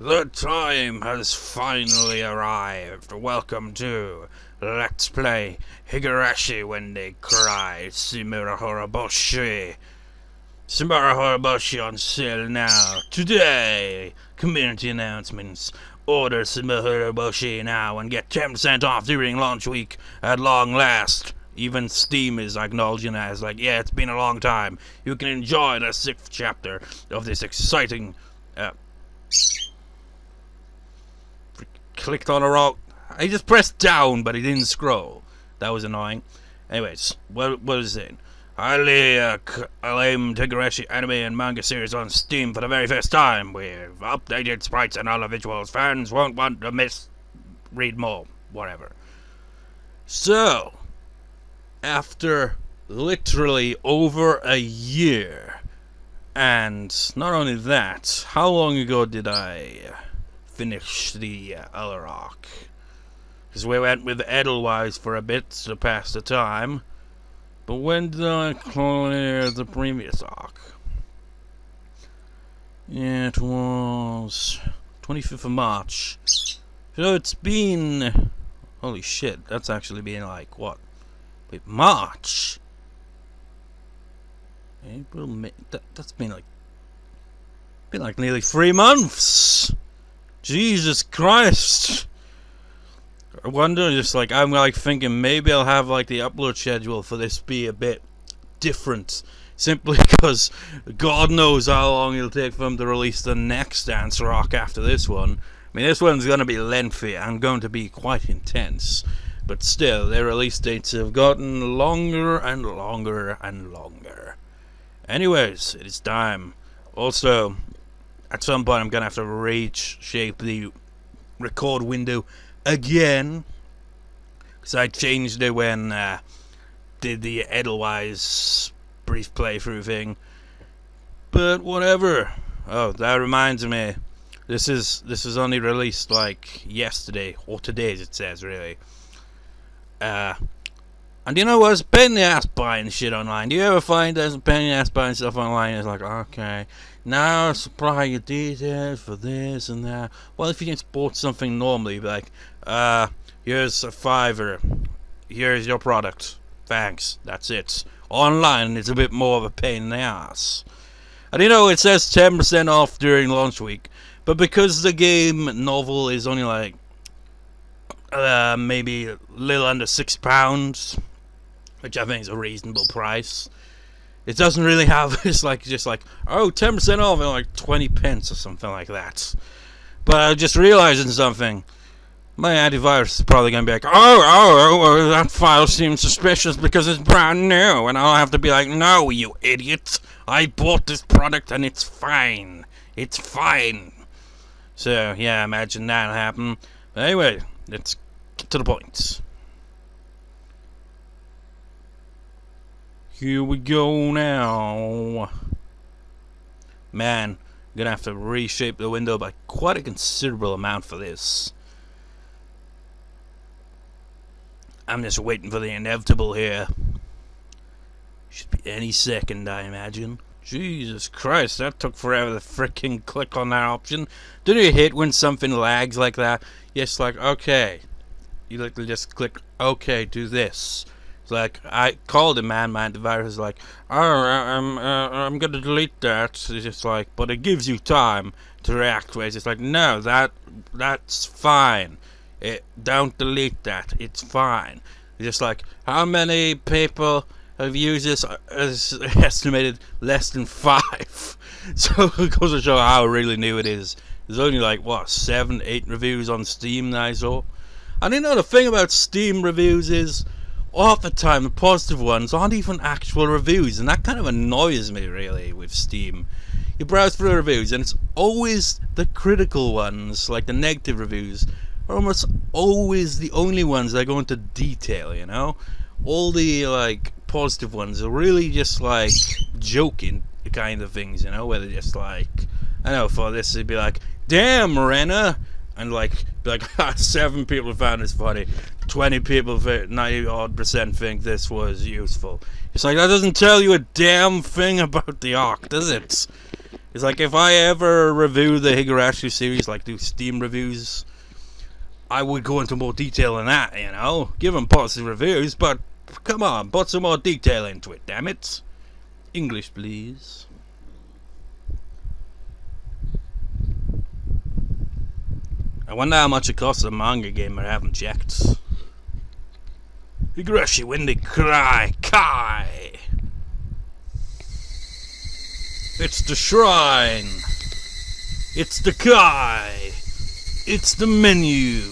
The time has finally arrived. Welcome to Let's Play Higurashi When They Cry Tsumihoroboshi. Tsumihoroboshi on sale now. Today, community announcements. Order Tsumihoroboshi now and get 10% off during launch week at long last. Even Steam is acknowledging as yeah, it's been a long time. You can enjoy the 6th chapter of this exciting clicked on a wrong. I just pressed down, but it didn't scroll. That was annoying. Anyways, what is it? Highly acclaimed Higurashi anime and manga series on Steam for the very first time, with updated sprites and other visuals. Fans won't want to miss. Read more, whatever. So, after literally over a year, and not only that, how long ago did I finish the other arc? Because we went with Edelweiss for a bit to pass the time. But when did I clear the previous arc? Yeah, it was 25th of March. So it's been... Holy shit, that's actually been like, what? Wait, March? April, May... That's been like nearly 3 months! Jesus Christ! I wonder, just like, I'm like thinking maybe I'll have like the upload schedule for this be a bit different. Simply because God knows how long it'll take for them to release the next dance rock after this one. I mean, this one's going to be lengthy and going to be quite intense. But still, their release dates have gotten longer and longer and longer. Anyways, it is time. Also, at some point I'm going to have to reshape the record window again, because I changed it when did the Edelweiss brief playthrough thing. But whatever. Oh, that reminds me, this is only released like yesterday, or today as it says, really. And you know what? It's a pain in the ass buying shit online. Do you ever find there's a pain in the ass buying stuff online? It's like, okay, now supply your details for this and that. Well, if you just bought something normally, like, here's a $5. Here's your product. Thanks. That's it. Online, it's a bit more of a pain in the ass. And you know, it says 10% off during launch week, but because the game novel is only like maybe a little under £6, which I think is a reasonable price, it doesn't really have, it's like just like, oh, 10% off at like 20 pence or something like that. But I just realizing something. My antivirus is probably going to be like, oh, that file seems suspicious because it's brand new. And I'll have to be like, no, you idiot. I bought this product and it's fine. It's fine. So, yeah, imagine that happen. But anyway, let's get to the point. Here we go now. Man, I'm going to have to reshape the window by quite a considerable amount for this. I'm just waiting for the inevitable here. Should be any second, I imagine. Jesus Christ, that took forever to freaking click on that option. Don't you hate when something lags like that? Yes, like, okay. You like to just click, okay, do this. It's like, I called him, man, my antivirus is like, oh, I'm gonna delete that. It's just like, but it gives you time to react to it. It's just like, no, that's fine. Don't delete that. It's fine. It's just like, how many people have used this? As estimated less than 5. So it goes to show how really new it is. There's only like, what, 7, 8 reviews on Steam that I saw. And you know the thing about Steam reviews is, half the time the positive ones aren't even actual reviews, and that kind of annoys me really with Steam. You browse through the reviews and it's always the critical ones, like the negative reviews, are almost always the only ones that go into detail, you know? All the like positive ones are really just like joking kind of things, you know, where they're just like, I know for this it'd be like, damn, Rena, and like be like 7 people found this funny, 20 people, 90% think this was useful. It's like, that doesn't tell you a damn thing about the arc, does it? It's like, if I ever review the Higurashi series, like do Steam reviews, I would go into more detail than that, you know. Give them positive reviews, but come on, put some more detail into it, damn it. English, please. I wonder how much it costs a manga game. I haven't checked. Higurashi, when they cry, Kai. It's the shrine. It's the Kai. It's the menu.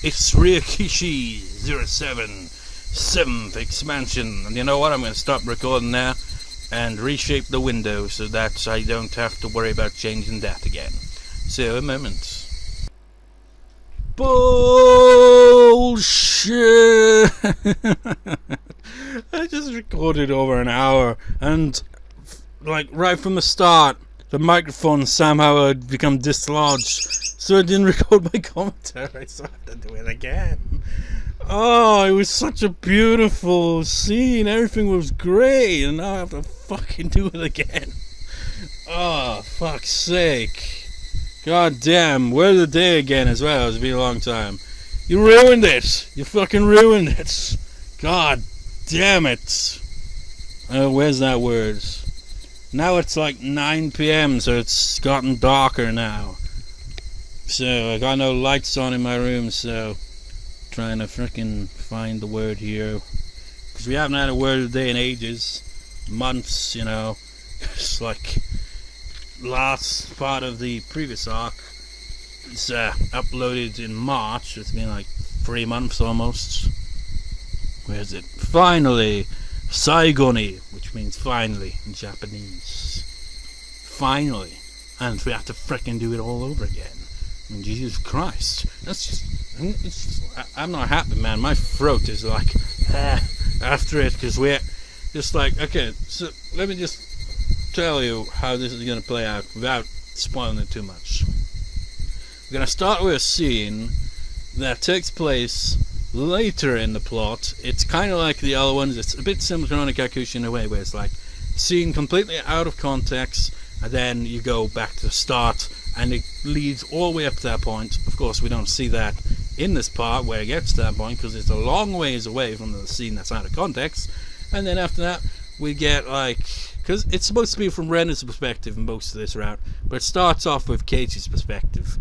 It's Ryokishi 07 7th expansion. And you know what? I'm going to stop recording now and reshape the window so that I don't have to worry about changing that again. So, a moment. Bullshit! I just recorded over an hour, and like right from the start, the microphone somehow had become dislodged, so I didn't record my commentary, so I have to do it again. Oh, it was such a beautiful scene, everything was great, and now I have to fucking do it again. Oh, fuck's sake. God damn, where's the day again as well? It's been a long time. You ruined it! You fucking ruined it! God damn it! Where's that word? Now it's like 9 PM, so it's gotten darker now. So, I got no lights on in my room, so trying to frickin' find the word here. Because we haven't had a word of the day in ages. Months, you know. It's like last part of the previous arc. It's uploaded in March. It's been like 3 months almost. Where is it? Finally! Saigoni, which means finally in Japanese. Finally. And we have to frickin' do it all over again. I mean, Jesus Christ. I'm not happy, man. My throat is like, after it, because we're just like, okay, so let me just tell you how this is going to play out without spoiling it too much. We're going to start with a scene that takes place later in the plot. It's kind of like the other ones. It's a bit similar to Onikakushi in a way, where it's like scene completely out of context, and then you go back to the start, and it leads all the way up to that point. Of course, we don't see that in this part where it gets to that point, because it's a long ways away from the scene that's out of context. And then after that, we get like, because it's supposed to be from Rena's perspective in most of this route, but it starts off with Keiichi's perspective,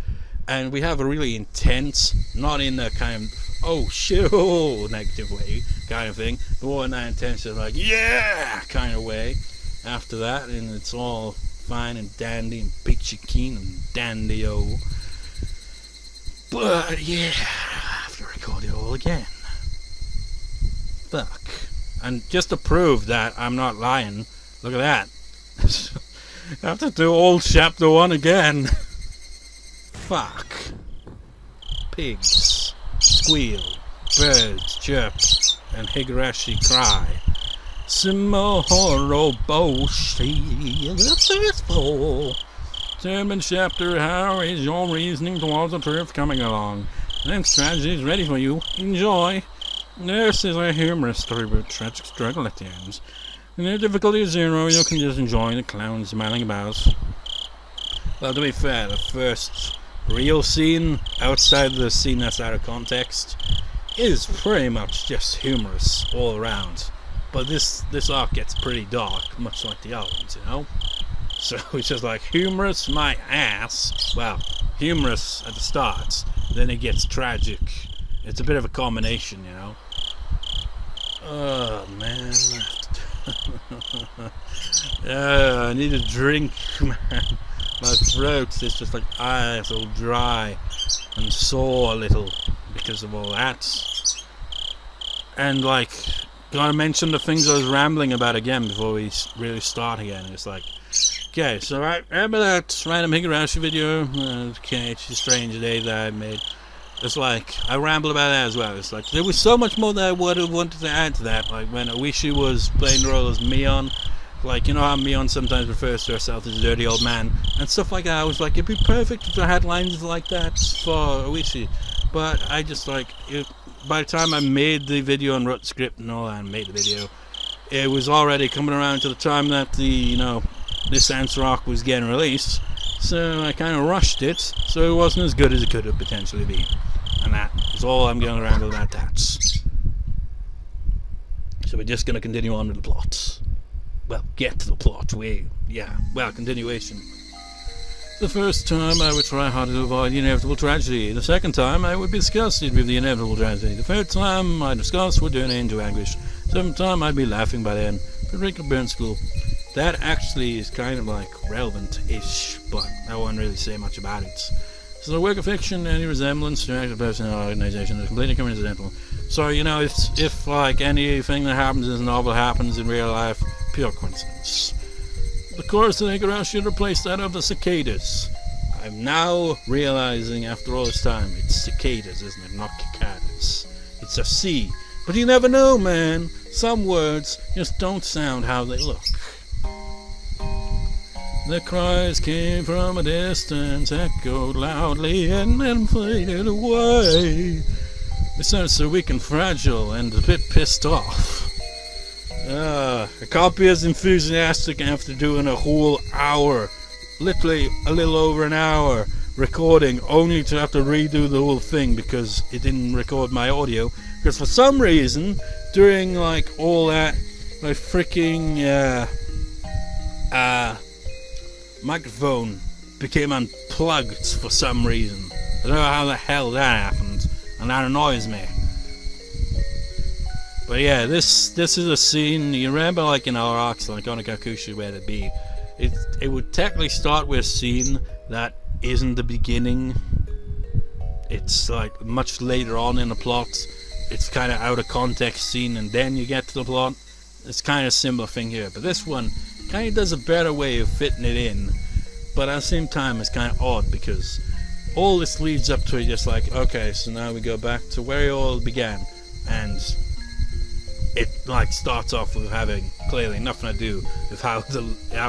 and we have a really intense, not in a kind of oh shit, oh, negative way kind of thing, but more in that intense, like yeah kind of way after that, and it's all fine and dandy and peachy keen and dandy-o. But yeah, I have to record it all again. Fuck. And just to prove that I'm not lying, look at that. I have to do all chapter 1 again. Fuck. Pigs squeal, birds chirp, and Higurashi cry. Tsumihoroboshi, the faithful. Determined chapter, how is your reasoning towards the truth coming along? That strategy is ready for you. Enjoy. This is a humorous story about tragic struggle at the end. When the difficulty is 0, you can just enjoy the clowns smiling about. Well, to be fair, the first real scene, outside the scene that's out of context, is pretty much just humorous all around. But this arc gets pretty dark, much like the other ones, you know? So it's just like humorous my ass. Well, humorous at the start, then it gets tragic. It's a bit of a combination, you know? Oh, man. I need a drink, man. My throat is just like it's all dry and sore a little because of all that. And like, gotta mention the things I was rambling about again before we really start again. It's like, okay, so I remember that random Higurashi video, Keiichi Strange Day that I made. It's like, I rambled about that as well. It's like, there was so much more that I would have wanted to add to that. Like when Oishi was playing the role as Mion. Like, you know how Mion sometimes refers to herself as a dirty old man and stuff like that. I was like, it'd be perfect if I had lines like that for Oishi. But I just like, by the time I made the video and wrote the script and all that and made the video, it was already coming around to the time that the, you know, this answer arc was getting released, so I kind of rushed it, so it wasn't as good as it could have potentially been. And that is all I'm going to ramble about that. So we're just going to continue on with the plot. Well, get to the plot. Continuation. The first time I would try hard to avoid the inevitable tragedy. The second time I would be disgusted with the inevitable tragedy. The third time my disgust would turn into anguish. The seventh time I'd be laughing by then. Frederica Burn School. That actually is kind of like relevant-ish, but I won't really say much about it. So the work of fiction, any resemblance to an actual person or organization is completely coincidental. So, if like anything that happens in a novel happens in real life, pure coincidence. The chorus of Higurashi should replace that of the cicadas. I'm now realizing after all this time, it's cicadas, isn't it? Not cicadas. It's a C. But you never know, man. Some words just don't sound how they look. The cries came from a distance, echoed loudly, and then faded away. They sounded so weak and fragile, and a bit pissed off. I can't be as enthusiastic after doing a whole hour, literally a little over an hour, recording, only to have to redo the whole thing because it didn't record my audio. Because for some reason, during like all that, my freaking microphone became unplugged for some reason. I don't know how the hell that happened, and that annoys me. But yeah, this is a scene. You remember, like in our arcs, like Onikakushi, where it be, it would technically start with a scene that isn't the beginning. It's like much later on in the plot. It's kind of out of context scene, and then you get to the plot. It's kind of a similar thing here, but this one kind of does a better way of fitting it in. But at the same time, it's kind of odd because all this leads up to it. Just like, okay, so now we go back to where it all began, and it like starts off with having clearly nothing to do with how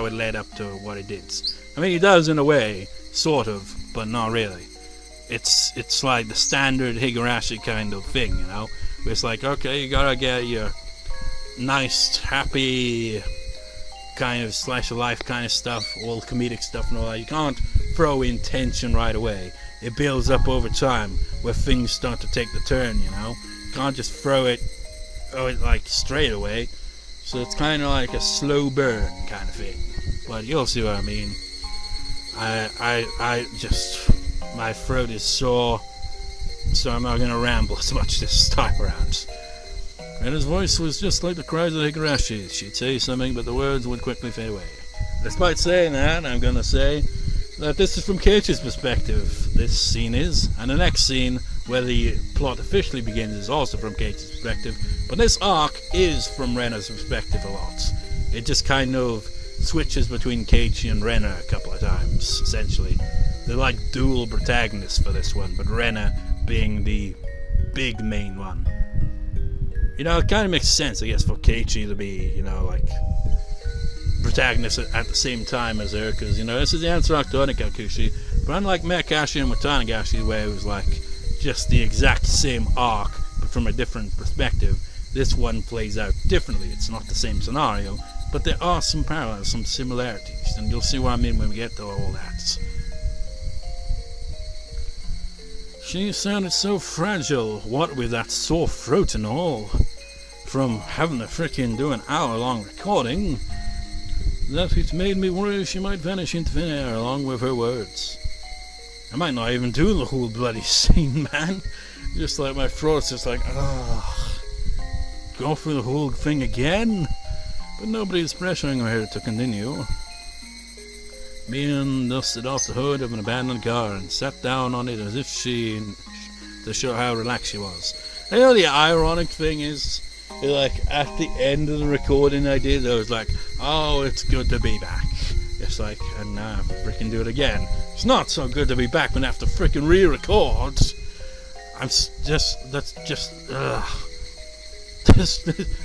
it led up to what it did. I mean, it does in a way, sort of, but not really. It's like the standard Higurashi kind of thing, where it's like, okay, you gotta get your nice, happy kind of slice of life kind of stuff, all comedic stuff and all that. You can't throw in tension right away. It builds up over time where things start to take the turn, You can't just throw it like straight away. So it's kind of like a slow burn kind of thing. But you'll see what I mean. I just, my throat is sore, so I'm not going to ramble as much this time around. And his voice was just like the cries of Higurashi. She'd say something, but the words would quickly fade away. Despite saying that, I'm going to say that this is from Keiichi's perspective, this scene is, and the next scene, where the plot officially begins, is also from Keiichi's perspective, but this arc is from Rena's perspective a lot. It just kind of switches between Keiichi and Rena a couple of times, essentially. They're like dual protagonists for this one, but Rena being the big main one. It kind of makes sense, I guess, for Keiichi to be, like, protagonist at the same time as her, because, this is the answer arc to Onikakushi, but unlike Mekashi and Watanagashi, where it was, like, just the exact same arc, but from a different perspective, this one plays out differently. It's not the same scenario, but there are some parallels, some similarities, and you'll see what I mean when we get to all that. She sounded so fragile, what with that sore throat and all, from having to frickin' do an hour-long recording, that it made me worry she might vanish into thin air along with her words. I might not even do the whole bloody scene, man. Just like my throat's just like, ugh. Go through the whole thing again? But nobody's pressuring her to continue. Mian dusted off the hood of an abandoned car and sat down on it as if to show how relaxed she was. The ironic thing is, like, at the end of the recording I did, I was like, oh, it's good to be back. It's like, and now I have to frickin' do it again. It's not so good to be back when I have to frickin' re-record.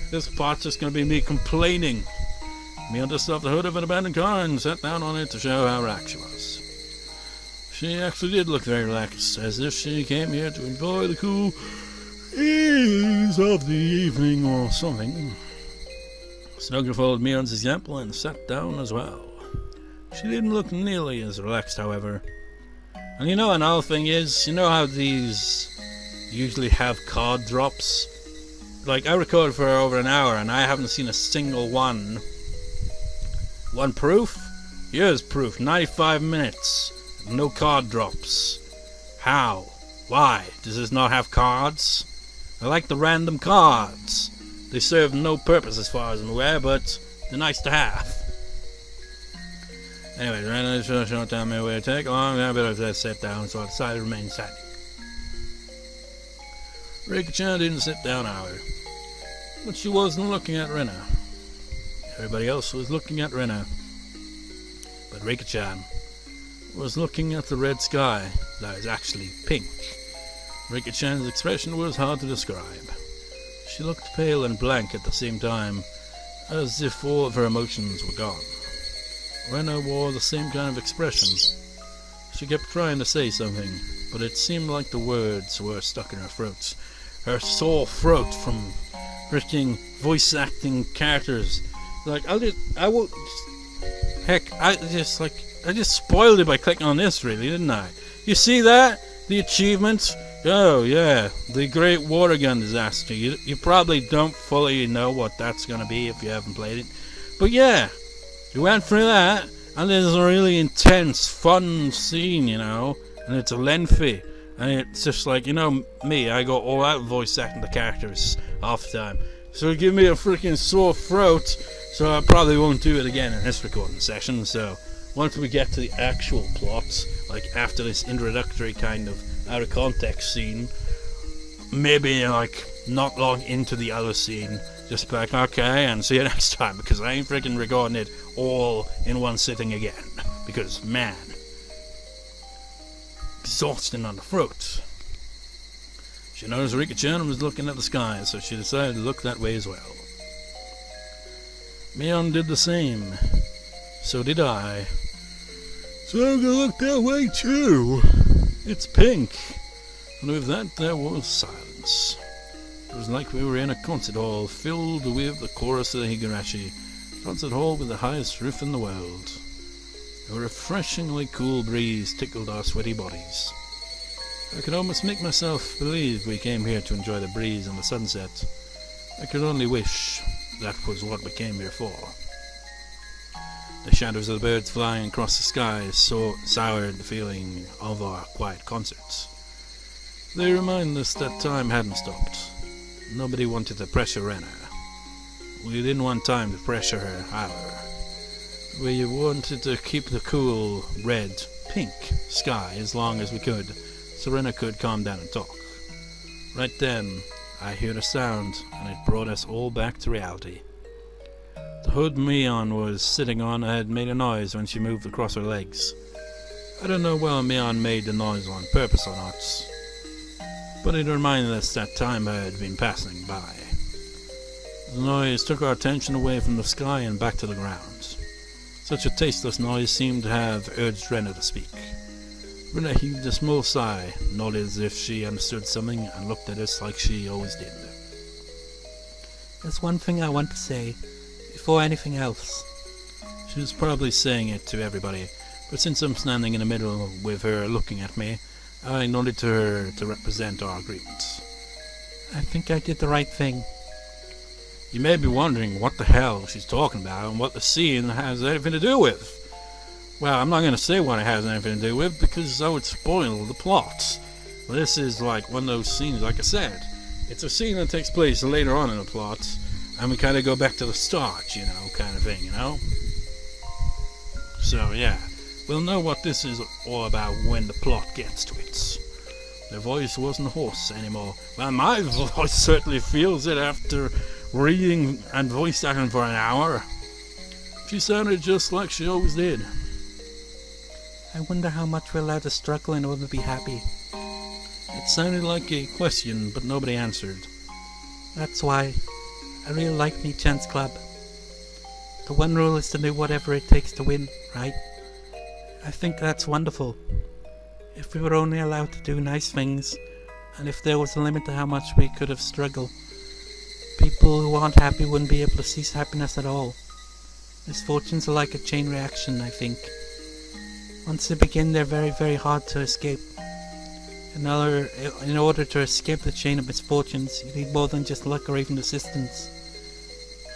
This part's just gonna be me complaining. Mian dusted off the hood of an abandoned car and sat down on it to show how relaxed she was. She actually did look very relaxed, as if she came here to enjoy the cool ease of the evening or something. Snuggle followed Mian's example and sat down as well. She didn't look nearly as relaxed, however. And you know another thing is, you know how these usually have card drops? Like, I recorded for over an hour and I haven't seen a single one. One proof? Here's proof. 95 minutes. No card drops. How? Why? Does this not have cards? I like the random cards. They serve no purpose as far as I'm aware, but they're nice to have. Anyway, Rena showed down me where to take a long time, but I sat down, so I decided to remain standing. Rika-chan didn't sit down either, but she wasn't looking at Rena. Everybody else was looking at Rena, but Rika-chan was looking at the red sky that is actually pink. Rika-chan's expression was hard to describe. She looked pale and blank at the same time, as if all of her emotions were gone. Rena wore the same kind of expression. She kept trying to say something, but it seemed like the words were stuck in her throat. Her sore throat from freaking voice acting characters. Like, I just spoiled it by clicking on this, really, didn't I? You see that? The achievement? Oh, yeah, the Great Water Gun Disaster. You probably don't fully know what that's gonna be if you haven't played it. But yeah, you went through that, and there's a really intense, fun scene, you know, and it's lengthy, and it's just like, you know, me, I go all out voice acting the characters half the time. So it gave me a freaking sore throat, so I probably won't do it again in this recording session. So once we get to the actual plot, like after this introductory kind of out of context scene, maybe like not long into the other scene, just be like, okay, and see you next time, because I ain't freaking recording it all in one sitting again, because man, exhausting on the throat. She noticed Rika-chan was looking at the sky, so she decided to look that way as well. Mion did the same. So did I. So I'm gonna look that way too. It's pink. And with that, there was silence. It was like we were in a concert hall filled with the chorus of the Higurashi. Concert hall with the highest roof in the world. A refreshingly cool breeze tickled our sweaty bodies. I could almost make myself believe we came here to enjoy the breeze and the sunset. I could only wish that was what we came here for. The shadows of the birds flying across the sky soured the feeling of our quiet concerts. They remind us that time hadn't stopped. Nobody wanted to pressure Rena. We didn't want time to pressure her either. We wanted to keep the cool, red, pink sky as long as we could, so Rena could calm down and talk. Right then, I heard a sound, and it brought us all back to reality. The hood Mion was sitting on had made a noise when she moved across her legs. I don't know whether Mion made the noise on purpose or not, but it reminded us that time had been passing by. The noise took our attention away from the sky and back to the ground. Such a tasteless noise seemed to have urged Rena to speak. Rena heaved a small sigh, nodded as if she understood something, and looked at us like she always did. There's one thing I want to say, before anything else. She was probably saying it to everybody, but since I'm standing in the middle with her looking at me, I nodded to her to represent our agreement. I think I did the right thing. You may be wondering what the hell she's talking about and what the scene has anything to do with. Well, I'm not going to say what it has anything to do with because that would spoil the plot. Well, this is like one of those scenes, like I said. It's a scene that takes place later on in the plot, and we kind of go back to the start, you know, kind of thing, you know? So, yeah, we'll know what this is all about when the plot gets to it. Their voice wasn't hoarse anymore. Well, my voice certainly feels it after reading and voice acting for an hour. She sounded just like she always did. I wonder how much we're allowed to struggle in order to be happy. It sounded like a question, but nobody answered. That's why I really like me Chance Club. The one rule is to do whatever it takes to win, right? I think that's wonderful. If we were only allowed to do nice things, and if there was a limit to how much we could have struggled, people who aren't happy wouldn't be able to seize happiness at all. Misfortunes are like a chain reaction, I think. Once they begin, they're very, very hard to escape. In order to escape the chain of misfortunes, you need more than just luck or even assistance.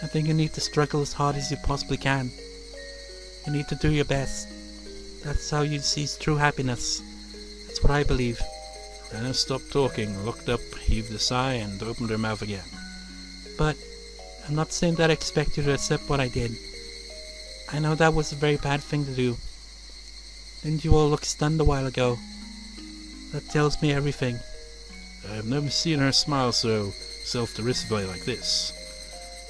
I think you need to struggle as hard as you possibly can. You need to do your best. That's how you seize true happiness. That's what I believe. Rena stopped talking, looked up, heaved a sigh, and opened her mouth again. But I'm not saying that I expect you to accept what I did. I know that was a very bad thing to do. Didn't you all look stunned a while ago? That tells me everything. I've never seen her smile so self-derisively like this.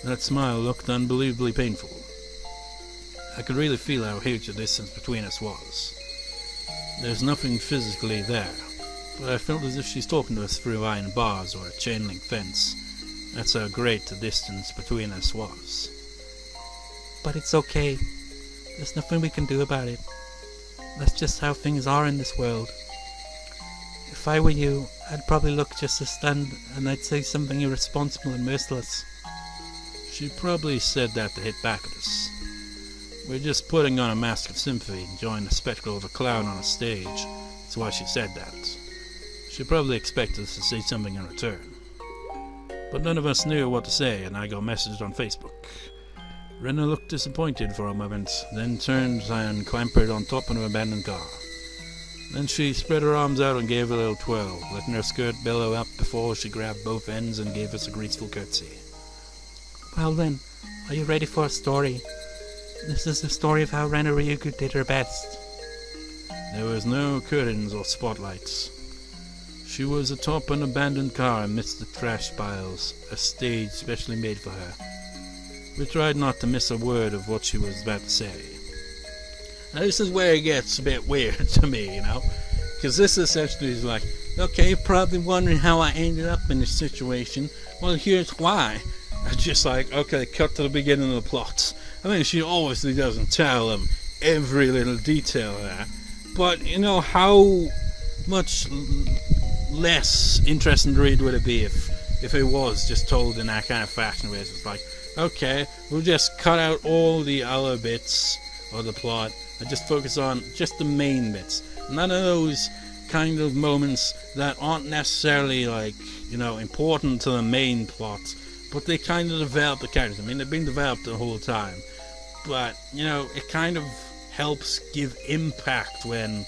That smile looked unbelievably painful. I could really feel how huge the distance between us was. There's nothing physically there, but I felt as if she's talking to us through iron bars or a chain-link fence. That's how great the distance between us was. But it's okay. There's nothing we can do about it. That's just how things are in this world. If I were you, I'd probably look just as stunned, and I'd say something irresponsible and merciless. She probably said that to hit back at us. We're just putting on a mask of sympathy, enjoying the spectacle of a clown on a stage. That's why she said that. She probably expected us to say something in return. But none of us knew what to say, and I got messaged on Facebook. Rena looked disappointed for a moment, then turned and clambered on top of an abandoned car. Then she spread her arms out and gave a little twirl, letting her skirt billow up before she grabbed both ends and gave us a graceful curtsy. Well then, are you ready for a story? This is the story of how Rena Ryugu did her best. There was no curtains or spotlights. She was atop an abandoned car amidst the trash piles, a stage specially made for her. We tried not to miss a word of what she was about to say. Now this is where it gets a bit weird to me, because this essentially is like, okay, you're probably wondering how I ended up in this situation. Well, here's why. It's just like, okay, cut to the beginning of the plot. I mean, she obviously doesn't tell them every little detail of that, but how much less interesting to read would it be if it was just told in that kind of fashion where it's like, okay, we'll just cut out all the other bits of the plot and just focus on just the main bits. None of those kind of moments that aren't necessarily important to the main plot, but they kind of develop the characters. I mean, they've been developed the whole time, but it kind of helps give impact when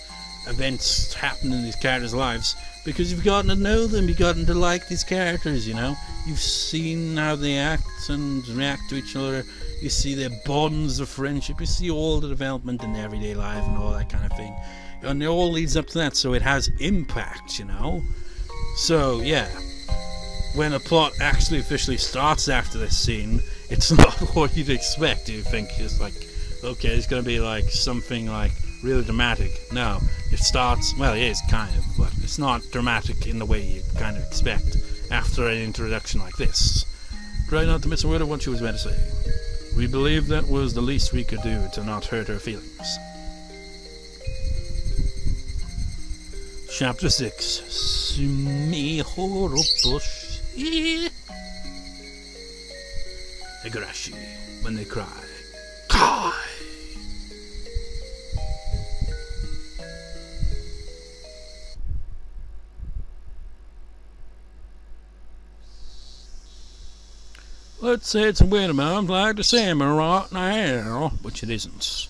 events happen in these characters' lives, because you've gotten to know them, you've gotten to like these characters, You've seen how they act and react to each other, you see their bonds of friendship, you see all the development in their everyday life and all that kind of thing. And it all leads up to that, so it has impact, So, yeah. When a plot actually officially starts after this scene, it's not what you'd expect. You think it's like, okay, it's going to be like something like really dramatic. No, it starts, well, it is kind of, but it's not dramatic in the way you kind of expect after an introduction like this. Try not to miss a word of what she was meant to say. We believe that was the least we could do to not hurt her feelings. Chapter 6. Tsumihoroboshi. Higurashi, when they cry. Kai! Let's say it's a weird amount like the salmon right now, which it isn't.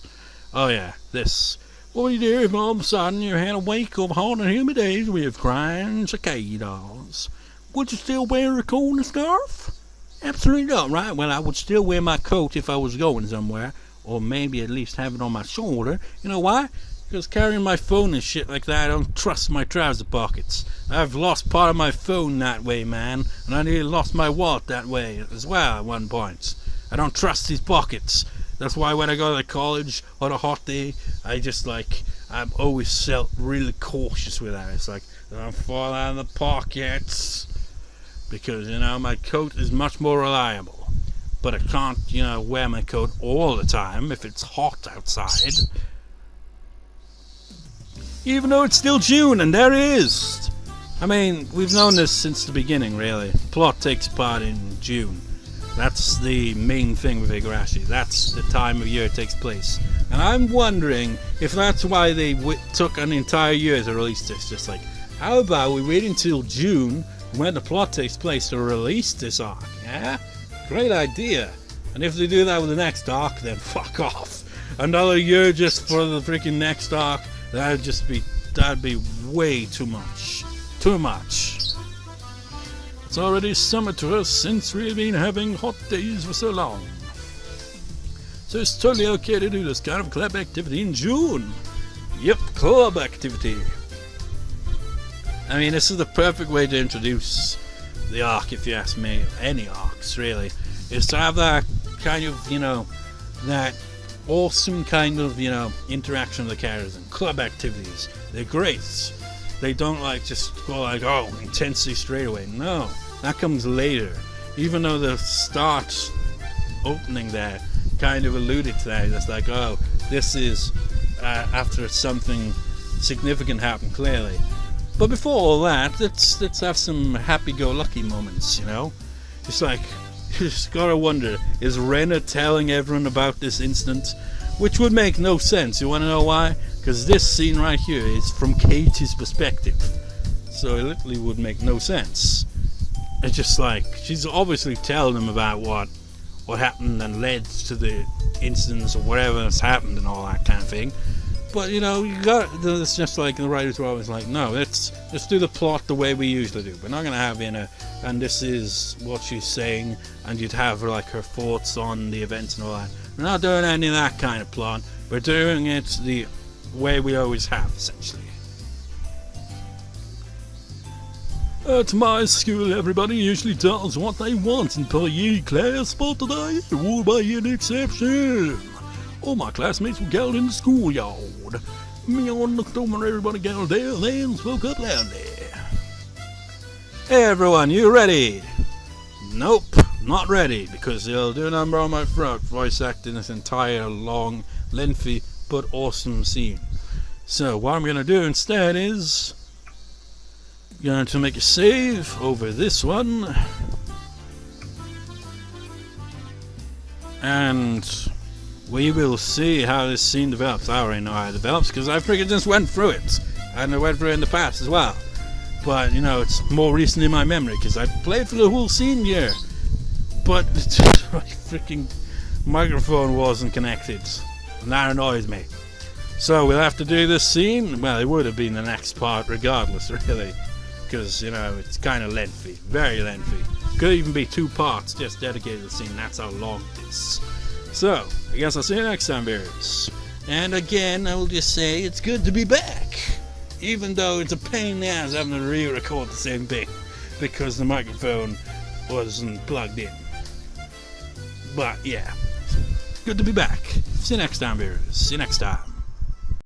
Oh yeah, this. What would you do if all of a sudden you had a week of hot and humid days with crying cicadas? Would you still wear a coat and scarf? Absolutely not, right? Well, I would still wear my coat if I was going somewhere, or maybe at least have it on my shoulder. You know why? Because carrying my phone and shit like that, I don't trust my trouser pockets. I've lost part of my phone that way, man, and I nearly lost my wallet that way as well at one point. I don't trust these pockets. That's why when I go to college on a hot day, I'm always felt really cautious with that. It's like, I don't fall out of the pockets. Because, my coat is much more reliable. But I can't, wear my coat all the time if it's hot outside. Even though it's still June, and there it is. I mean, we've known this since the beginning, really. Plot takes part in June. That's the main thing with Higurashi. That's the time of year it takes place. And I'm wondering if that's why they took an entire year to release this. Just like, how about we wait until June, when the plot takes place, to release this arc? Yeah? Great idea. And if they do that with the next arc, then fuck off. Another year just for the freaking next arc, that'd be way too much. Too much. It's already summer to us since we've been having hot days for so long. So it's totally okay to do this kind of club activity in June. Yep, club activity. I mean, this is the perfect way to introduce the arc, if you ask me. Any arcs, really. Is to have that kind of, that awesome kind of, interaction with the characters and club activities. They're great. They don't just go intensely straight away. No, that comes later. Even though the start opening there kind of alluded to that. It's like, this is after something significant happened, clearly. But before all that, let's have some happy-go-lucky moments, It's like, you just gotta wonder, is Rena telling everyone about this incident? Which would make no sense. You wanna know why? Because this scene right here is from Keiichi's perspective. So it literally would make no sense. It's just like, she's obviously telling him about what happened and led to the incidents or whatever has happened and all that kind of thing. But you got, it's just like the writers were always like, no, let's do the plot the way we usually do. We're not going to have and this is what she's saying, and you'd have her thoughts on the events and all that. We're not doing any of that kind of plot. We're doing it the way we always have, essentially. At my school, everybody usually does what they want in PE class, but today it will be an exception. All my classmates were gathered in the schoolyard. Me on looked over and everybody gathered there, then spoke up loudly. Hey everyone, you ready? Nope, not ready, because they'll do a number on my throat voice acting this entire long, lengthy, but awesome scene. So what I'm going to do instead is going to make a save over this one, and we will see how this scene develops. I already know how it develops because I freaking just went through it, and I went through it in the past as well. But it's more recent in my memory because I played through the whole scene here, but my freaking microphone wasn't connected, and that annoys me. So we'll have to do this scene. Well, it would have been the next part regardless, really. Because, it's kind of lengthy. Very lengthy. Could even be 2 parts just dedicated to the scene. That's how long it is. So, I guess I'll see you next time, viewers. And again, I will just say it's good to be back. Even though it's a pain in the ass having to re-record the same thing. Because the microphone wasn't plugged in. But, yeah. Good to be back. See you next time, viewers. See you next time.